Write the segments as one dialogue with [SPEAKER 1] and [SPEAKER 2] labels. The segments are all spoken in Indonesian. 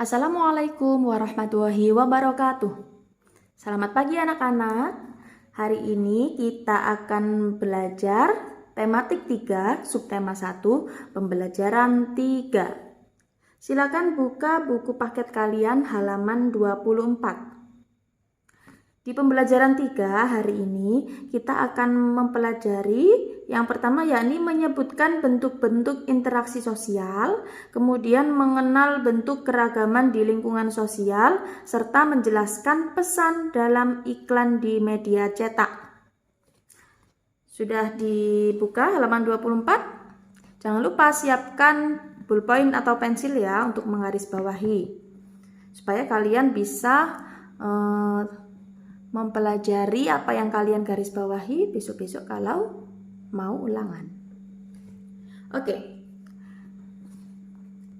[SPEAKER 1] Assalamualaikum warahmatullahi wabarakatuh. Selamat pagi anak-anak. Hari ini kita akan belajar tematik 3, subtema 1, pembelajaran 3. Silakan buka buku paket kalian halaman 24. Di pembelajaran 3 hari ini kita akan mempelajari yang pertama yakni menyebutkan bentuk-bentuk interaksi sosial, kemudian mengenal bentuk keragaman di lingkungan sosial, serta menjelaskan pesan dalam iklan di media cetak. Sudah dibuka halaman 24? Jangan lupa siapkan ballpoint atau pensil ya untuk menggarisbawahi, supaya kalian bisa mempelajari apa yang kalian garis bawahi besok-besok kalau mau ulangan. Oke.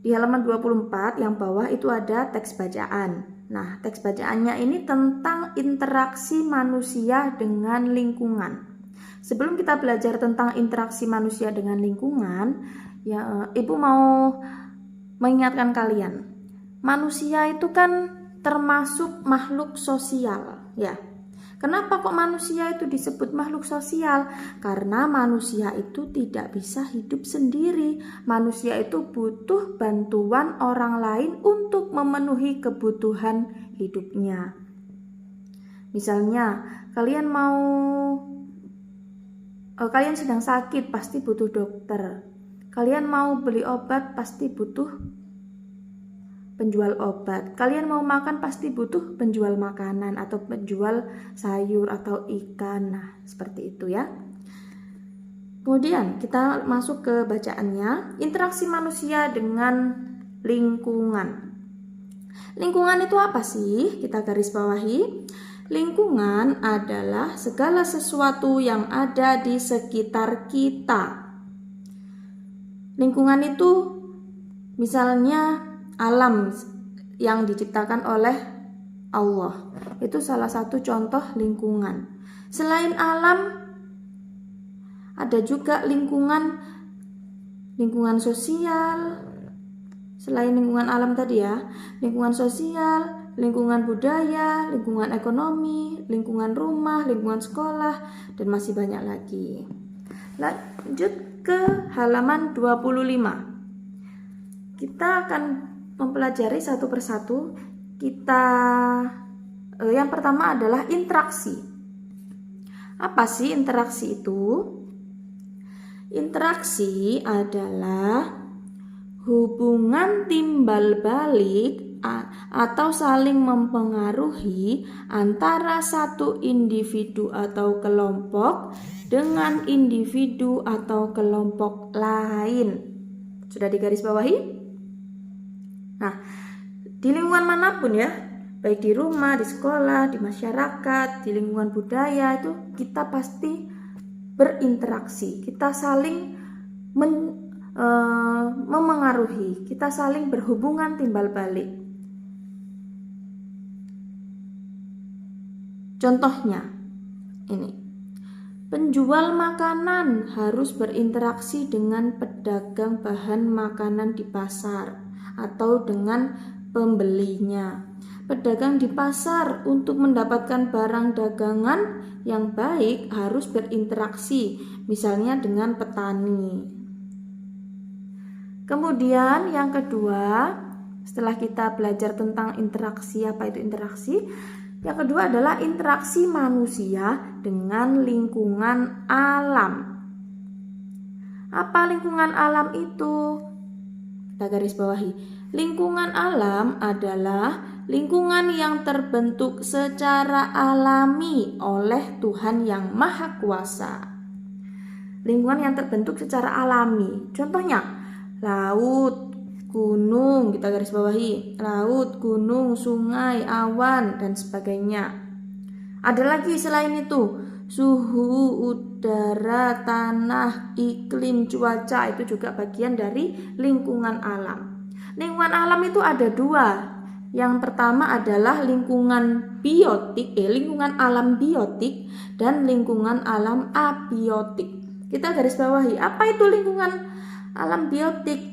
[SPEAKER 1] Di halaman 24 yang bawah itu ada teks bacaan. Nah, teks bacaannya ini tentang interaksi manusia dengan lingkungan. Sebelum kita belajar tentang interaksi manusia dengan lingkungan, ya Ibu mau mengingatkan kalian. Manusia itu kan termasuk makhluk sosial, ya. Kenapa kok manusia itu disebut makhluk sosial? Karena manusia itu tidak bisa hidup sendiri. Manusia itu butuh bantuan orang lain untuk memenuhi kebutuhan hidupnya. Misalnya, kalian sedang sakit, pasti butuh dokter. Kalian mau beli obat, pasti butuh penjual obat. Kalian mau makan pasti butuh penjual makanan atau penjual sayur atau ikan. Nah, seperti itu ya. Kemudian kita masuk ke bacaannya. Interaksi manusia dengan lingkungan. Lingkungan itu apa sih? Kita garis bawahi. Lingkungan adalah segala sesuatu yang ada di sekitar kita. Lingkungan itu misalnya alam yang diciptakan oleh Allah. Itu salah satu contoh lingkungan. Selain alam, ada juga lingkungan sosial. Selain lingkungan alam tadi ya, lingkungan sosial, lingkungan budaya, lingkungan ekonomi, lingkungan rumah, lingkungan sekolah, dan masih banyak lagi. Lanjut ke halaman 25. Kita akan mempelajari satu persatu. Yang pertama adalah interaksi. Apa sih interaksi itu? Interaksi adalah hubungan timbal balik atau saling mempengaruhi antara satu individu atau kelompok dengan individu atau kelompok lain. Sudah digarisbawahi? Nah, di lingkungan manapun ya, baik di rumah, di sekolah, di masyarakat, di lingkungan budaya, itu kita pasti berinteraksi. Kita saling memengaruhi, kita saling berhubungan timbal balik. Contohnya ini. Penjual makanan harus berinteraksi dengan pedagang bahan makanan di pasar atau dengan pembelinya. Pedagang di pasar untuk mendapatkan barang dagangan yang baik harus berinteraksi, misalnya dengan petani. Kemudian yang kedua, setelah kita belajar tentang interaksi, apa itu interaksi? Yang kedua adalah interaksi manusia dengan lingkungan alam. Apa lingkungan alam itu? Kita garis bawahi. Lingkungan alam adalah lingkungan yang terbentuk secara alami oleh Tuhan yang Maha Kuasa. Lingkungan yang terbentuk secara alami. Contohnya, laut, gunung, kita garis bawahi. Laut, gunung, sungai, awan, dan sebagainya. Ada lagi selain itu, suhu udara, tanah, iklim, cuaca, itu juga bagian dari lingkungan alam. Lingkungan alam itu ada dua. Yang pertama adalah lingkungan biotik, lingkungan alam biotik dan lingkungan alam abiotik. Kita garis bawahi, apa itu lingkungan alam biotik?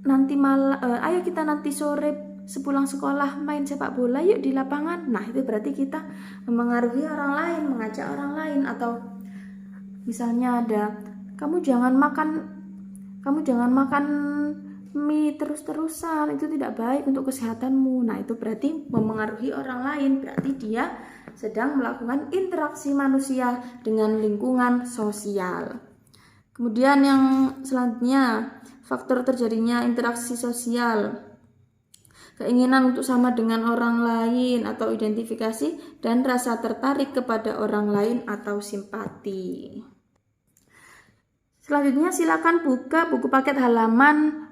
[SPEAKER 1] ayo kita nanti sore sepulang sekolah main sepak bola yuk di lapangan. Nah, itu berarti kita memengaruhi orang lain, mengajak orang lain. Atau misalnya ada, kamu jangan makan mie terus-terusan, itu tidak baik untuk kesehatanmu. Nah, itu berarti memengaruhi orang lain, berarti dia sedang melakukan interaksi manusia dengan lingkungan sosial. Kemudian yang selanjutnya, faktor terjadinya interaksi sosial, keinginan untuk sama dengan orang lain atau identifikasi, dan rasa tertarik kepada orang lain atau simpati. Selanjutnya silakan buka buku paket halaman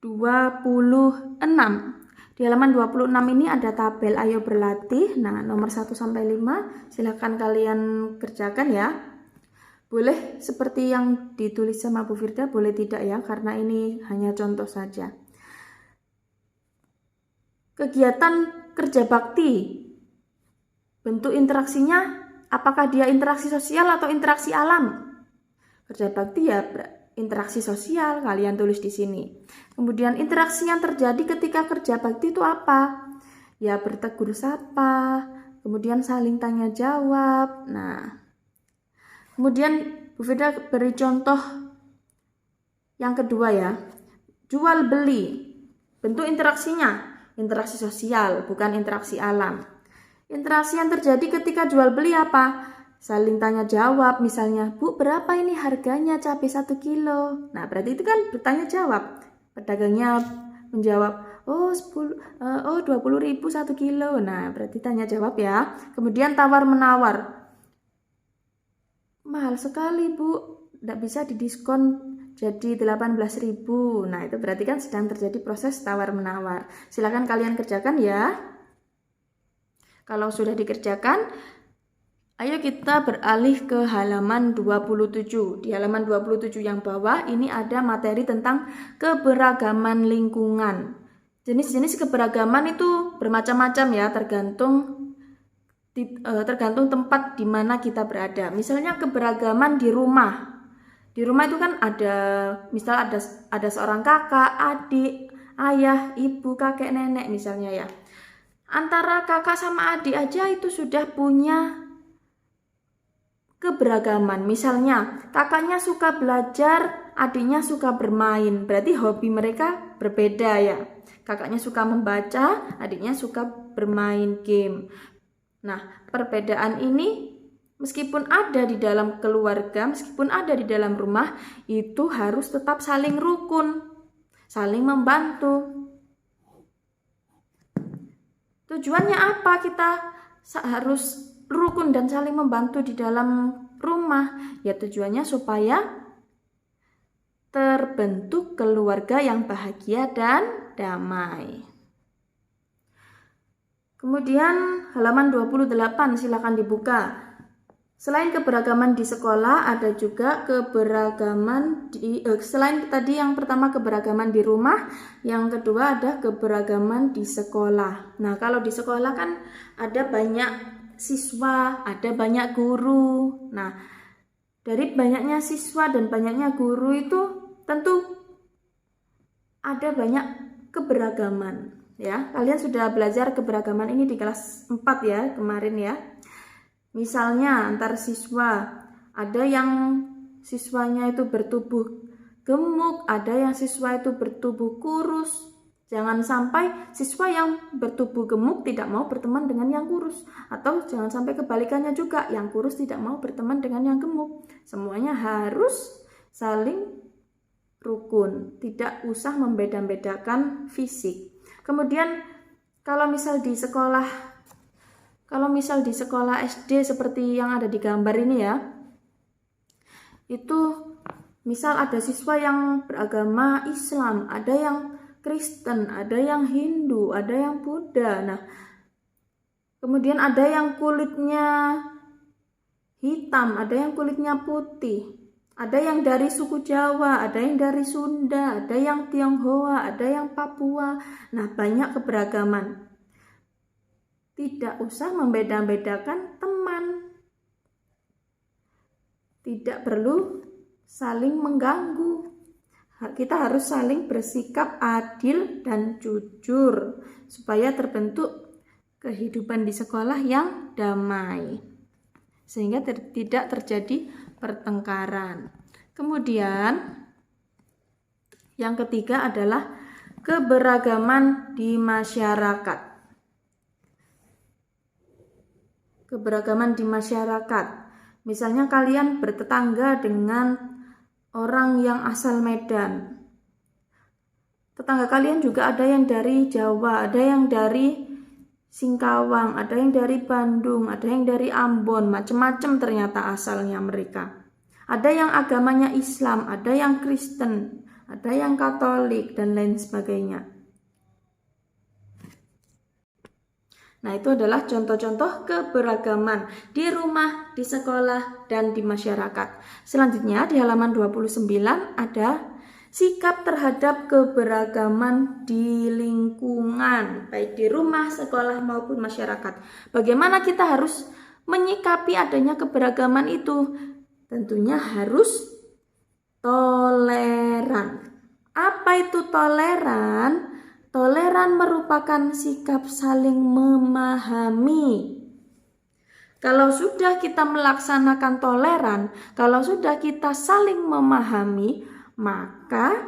[SPEAKER 1] 26. Di halaman 26 ini ada tabel ayo berlatih. Nah, nomor 1 sampai 5 silakan kalian kerjakan ya. Boleh seperti yang ditulis sama Bu Firda, boleh tidak ya, karena ini hanya contoh saja. Kegiatan kerja bakti, bentuk interaksinya apakah dia interaksi sosial atau interaksi alam? Kerja bakti ya interaksi sosial, kalian tulis di sini. Kemudian interaksi yang terjadi ketika kerja bakti itu apa? Ya bertegur sapa, kemudian saling tanya jawab. Nah, kemudian Bu Firda beri contoh yang kedua ya. Jual beli. Bentuk interaksinya interaksi sosial, bukan interaksi alam. Interaksi yang terjadi ketika jual beli apa? Saling tanya jawab, misalnya, Bu, berapa ini harganya cabai 1 kilo? Nah, berarti itu kan bertanya jawab. Pedagangnya menjawab, 20.000 1 kilo. Nah, berarti tanya jawab ya. Kemudian tawar menawar. Mahal sekali, Bu, tidak bisa didiskon jadi 18.000. Nah, itu berarti kan sedang terjadi proses tawar menawar. Silakan kalian kerjakan ya. Kalau sudah dikerjakan, ayo kita beralih ke halaman 27. Di halaman 27 yang bawah ini ada materi tentang keberagaman lingkungan. Jenis-jenis keberagaman itu bermacam-macam ya, tergantung tempat di mana kita berada. Misalnya keberagaman di rumah. Di rumah itu kan ada seorang kakak, adik, ayah, ibu, kakek, nenek misalnya ya. Antara kakak sama adik aja itu sudah punya keberagaman. Misalnya kakaknya suka belajar, adiknya suka bermain. Berarti hobi mereka berbeda ya. Kakaknya suka membaca, adiknya suka bermain game. Nah, perbedaan ini meskipun ada di dalam keluarga, meskipun ada di dalam rumah, itu harus tetap saling rukun, saling membantu. Tujuannya apa kita harus rukun dan saling membantu di dalam rumah? Ya tujuannya supaya terbentuk keluarga yang bahagia dan damai. Kemudian halaman 28 silakan dibuka. Selain keberagaman di sekolah, ada juga keberagaman selain tadi yang pertama keberagaman di rumah, yang kedua ada keberagaman di sekolah. Nah, kalau di sekolah kan ada banyak siswa, ada banyak guru. Nah, dari banyaknya siswa dan banyaknya guru itu tentu ada banyak keberagaman. Ya, kalian sudah belajar keberagaman ini di kelas 4 ya, kemarin ya. Misalnya antar siswa, ada yang siswanya itu bertubuh gemuk, ada yang siswa itu bertubuh kurus. Jangan sampai siswa yang bertubuh gemuk tidak mau berteman dengan yang kurus, atau jangan sampai kebalikannya juga, yang kurus tidak mau berteman dengan yang gemuk. Semuanya harus saling rukun, tidak usah membeda-bedakan fisik. Kemudian kalau misal di sekolah SD seperti yang ada di gambar ini ya, itu misal ada siswa yang beragama Islam, ada yang Kristen, ada yang Hindu, ada yang Buddha. Nah, kemudian ada yang kulitnya hitam, ada yang kulitnya putih. Ada yang dari suku Jawa, ada yang dari Sunda, ada yang Tionghoa, ada yang Papua. Nah, banyak keberagaman. Tidak usah membeda-bedakan teman. Tidak perlu saling mengganggu. kita harus saling bersikap adil dan jujur supaya terbentuk kehidupan di sekolah yang damai sehingga tidak terjadi pertengkaran. Kemudian yang ketiga adalah keberagaman di masyarakat. Keberagaman di masyarakat. Misalnya kalian bertetangga dengan orang yang asal Medan. Tetangga kalian juga ada yang dari Jawa, ada yang dari Singkawang, ada yang dari Bandung, ada yang dari Ambon, macam-macam ternyata asalnya mereka. Ada yang agamanya Islam, ada yang Kristen, ada yang Katolik, dan lain sebagainya. Nah, itu adalah contoh-contoh keberagaman di rumah, di sekolah, dan di masyarakat. Selanjutnya di halaman 29 ada sikap terhadap keberagaman di lingkungan, baik di rumah, sekolah, maupun masyarakat. Bagaimana kita harus menyikapi adanya keberagaman itu? Tentunya harus toleran. Apa itu toleran? Toleran merupakan sikap saling memahami. Kalau sudah kita melaksanakan toleran, kalau sudah kita saling memahami, maka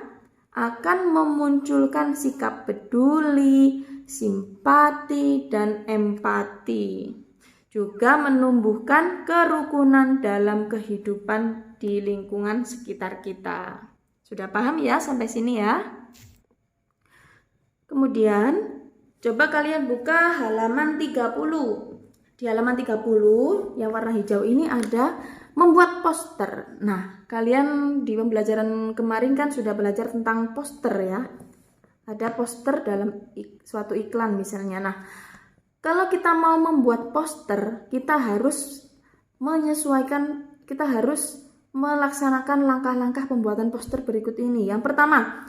[SPEAKER 1] akan memunculkan sikap peduli, simpati, dan empati. Juga menumbuhkan kerukunan dalam kehidupan di lingkungan sekitar kita. Sudah paham ya sampai sini ya? Kemudian coba kalian buka halaman 30. Di halaman 30 yang warna hijau ini ada membuat poster. Nah, kalian di pembelajaran kemarin kan sudah belajar tentang poster ya. Ada poster dalam suatu iklan misalnya. Nah, kalau kita mau membuat poster, kita harus menyesuaikan, kita harus melaksanakan langkah-langkah pembuatan poster berikut ini. Yang pertama,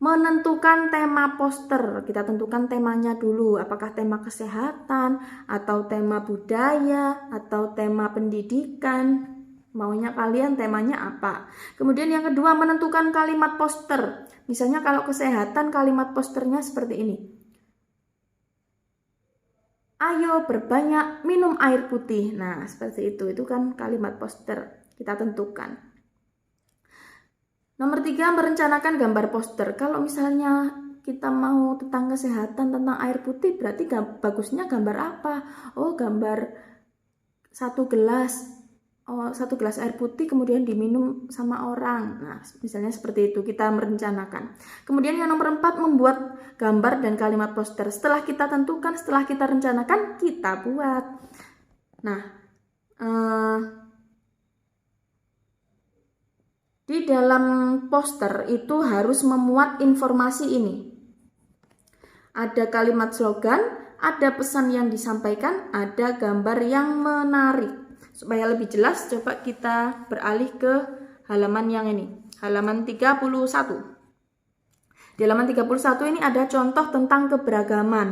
[SPEAKER 1] menentukan tema poster. Kita tentukan temanya dulu, apakah tema kesehatan, atau tema budaya, atau tema pendidikan. Maunya kalian temanya apa? Kemudian yang kedua, menentukan kalimat poster. Misalnya kalau kesehatan, kalimat posternya seperti ini. Ayo berbanyak minum air putih. Nah, seperti itu kan kalimat poster. Kita tentukan. Nomor 3, merencanakan gambar poster. Kalau misalnya kita mau tentang kesehatan, tentang air putih, berarti bagusnya gambar apa? Oh, gambar satu gelas air putih kemudian diminum sama orang. Nah, misalnya seperti itu, kita merencanakan. Kemudian yang nomor 4, membuat gambar dan kalimat poster. Setelah kita tentukan, setelah kita rencanakan, kita buat. Nah, di dalam poster itu harus memuat informasi ini. Ada kalimat slogan, ada pesan yang disampaikan, ada gambar yang menarik. Supaya lebih jelas, coba kita beralih ke halaman yang ini. Halaman 31. Di halaman 31 ini ada contoh tentang keberagaman.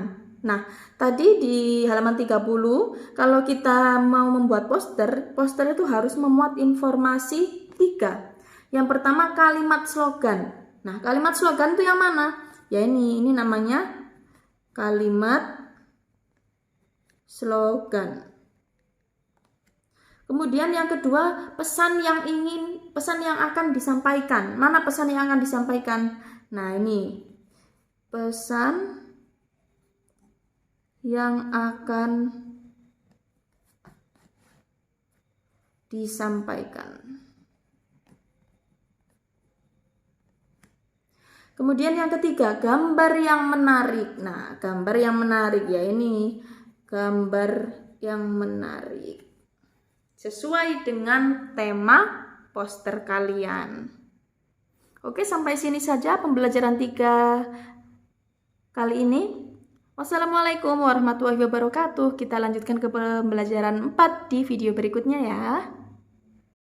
[SPEAKER 1] Nah, tadi di halaman 30, kalau kita mau membuat poster itu harus memuat informasi 3. Yang pertama, kalimat slogan. Nah, kalimat slogan itu yang mana? Ya ini namanya kalimat slogan. Kemudian yang kedua, pesan yang akan disampaikan. Mana pesan yang akan disampaikan? Nah, ini pesan yang akan disampaikan. Kemudian yang ketiga, gambar yang menarik. Nah, gambar yang menarik ya ini gambar yang menarik. Sesuai dengan tema poster kalian. Oke, sampai sini saja pembelajaran 3 kali ini. Wassalamualaikum warahmatullahi wabarakatuh. Kita lanjutkan ke pembelajaran 4 di video berikutnya ya.